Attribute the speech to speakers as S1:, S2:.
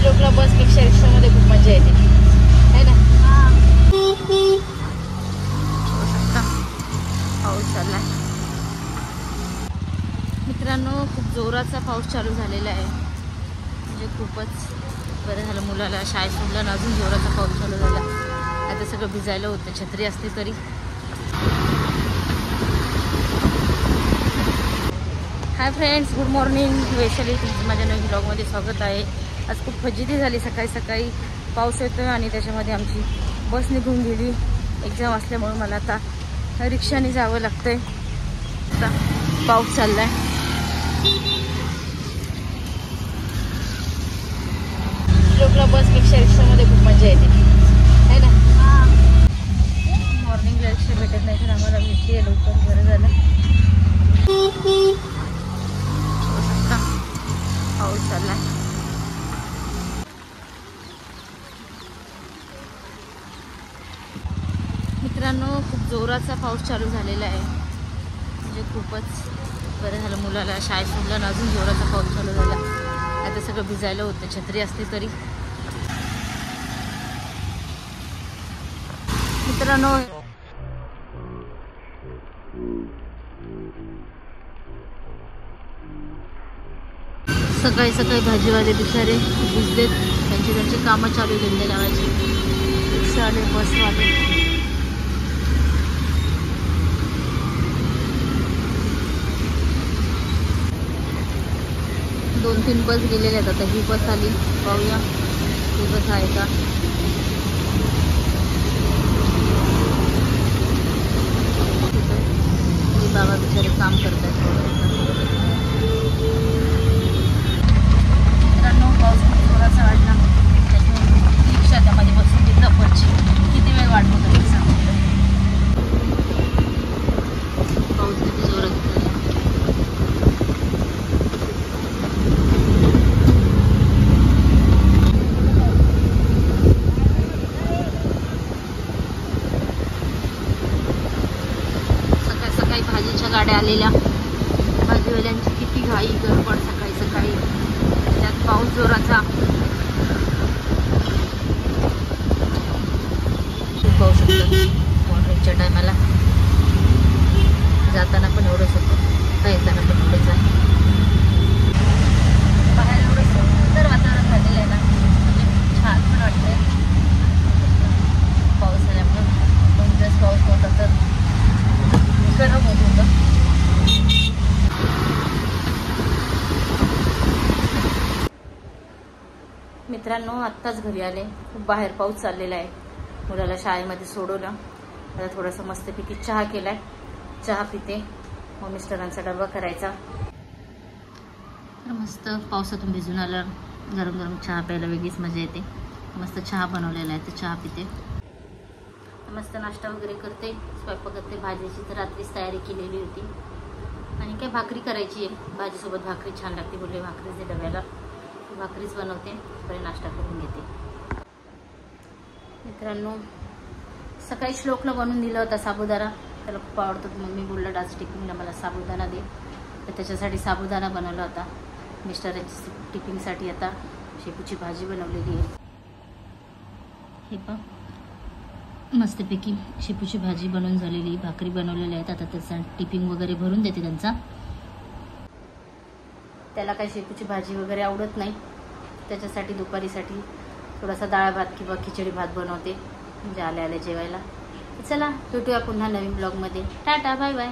S1: श्लोकला बसपेक्षा रिक्षामध्ये खूप मजा येते है ना। पाऊस चाललाय मित्रांनो, खूप जोराचा पाऊस चालू झालेला आहे। म्हणजे खूपच बरं झालं मुलाला शाळेत सोडलं ना, अजून जोराचा पाऊस चालू झाला। आता सगळं भिजायला होतं, छत्री असते तरी। Hi friends, good morning. Vaishali, तुमचं माझ्या नवीन ब्लॉगमध्ये स्वागत आहे। आज खूप फजिती झाली, सकाळी सकाळी पाऊस येतोय आणि त्याच्यामध्ये आमची बस निघून गेली। एक्झाम असल्यामुळे मला आता रिक्षाने जावं लागतंय। आता पाऊस चाललाय। श्लोकला बसपेक्षा रिक्षामध्ये खूप मजा येते है ना। मॉर्निंगला रिक्षा भेटत नाही तर आम्हाला भेटली आहे लवकर, बरं झालं। पाऊस चाललाय मित्रांनो, खूप जोराचा पाऊस चालू झालेला आहे। म्हणजे खूपच बरं झालं मुलाला शाळेत सोडलं ना, अजून जोराचा पाऊस चालू झाला। आता सगळं भिजायला होतं, छत्री असते तरी। मित्रांनो, सकाळी सकाळी भाजीवाले बिचारे भिजलेत, त्यांची कामं चालू गेले लावायची। रिक्षावाले, बसवाले, 2-3 बस गेलेले आहेत। आता ही बस आली, पाहूया ही बस आहे का। बाबा बिचारे काम करतात। मित्रांनो, पाऊस खूप जोराचा वाढला, त्याच्यामुळे रिक्षा त्यामध्ये बसून घेतलं पडची। किती वेळ वाट बघत रिक्षा, पाऊस किती जोरात झाला। भाजीच्या गाड्या आलेल्या, भाजीवाल्यांची किती घाई गडबड सकाळी सकाळी, त्यात पाऊस जोराचा। पाहू शकतो मॉर्निंगच्या टायमाला जाताना पण एवढंच होतं, येताना पण एवढंच आहे। बाहेर एवढं सुंदर वातावरण झालेलं आहे ना, म्हणजे छान पण वाटतंय। पाऊस आल्यामुळे 2 दिवस पाऊस होता तर गरम होत होतं। मित्रांनो, आत्ताच घरी आले, खूप बाहेर पाऊस चाललेला आहे। मुलाला शाळेमध्ये सोडवलं, आता थोडंसं मस्तपैकी चहा केलाय, चहा पिते, मग मिस्टरांचा डबा करायचा। तर मस्त पावसातून भिजून आलं, गरम गरम चहा प्यायला वेगळीच मजा येते। मस्त चहा बनवलेला आहे तर चहा पिते, मस्त नाश्ता वगैरे करते, स्वयंपाक करते। भाजीची तर रात्रीच तयारी केलेली होती आणि काय भाकरी करायची आहे, भाजीसोबत भाकरी छान लागते बोलले, भाकरीच दे डब्याला, भाकरीच बनवते, पहिले नाश्ता करून घेते। मित्रांनो, सकाळी श्लोकला बनवून दिला होता साबुदाणा, त्याला खूप आवडतो। मम्मी बोललं आज टिफिनला मला साबुदाणा दे, तर त्याच्यासाठी साबुदाणा बनवला होता। मिस्टरांची टिफिनसाठी आता शेपूची भाजी बनवलेली आहे। हे पण मस्तपैकी शेपूची भाजी बनवून झालेली, भाकरी बनवलेल्या आहेत। आता त्याचा टिफिन वगैरे भरून देते त्यांचा। त्याला काही शेपूची भाजी वगैरे आवडत नाही, त्याच्यासाठी दुपारीसाठी थोडासा डाळ भात किंवा खिचडी भात बनवते, म्हणजे आले आले जेवायला। चला भेटूया पुन्हा नवीन ब्लॉगमध्ये। टाटा, बाय बाय।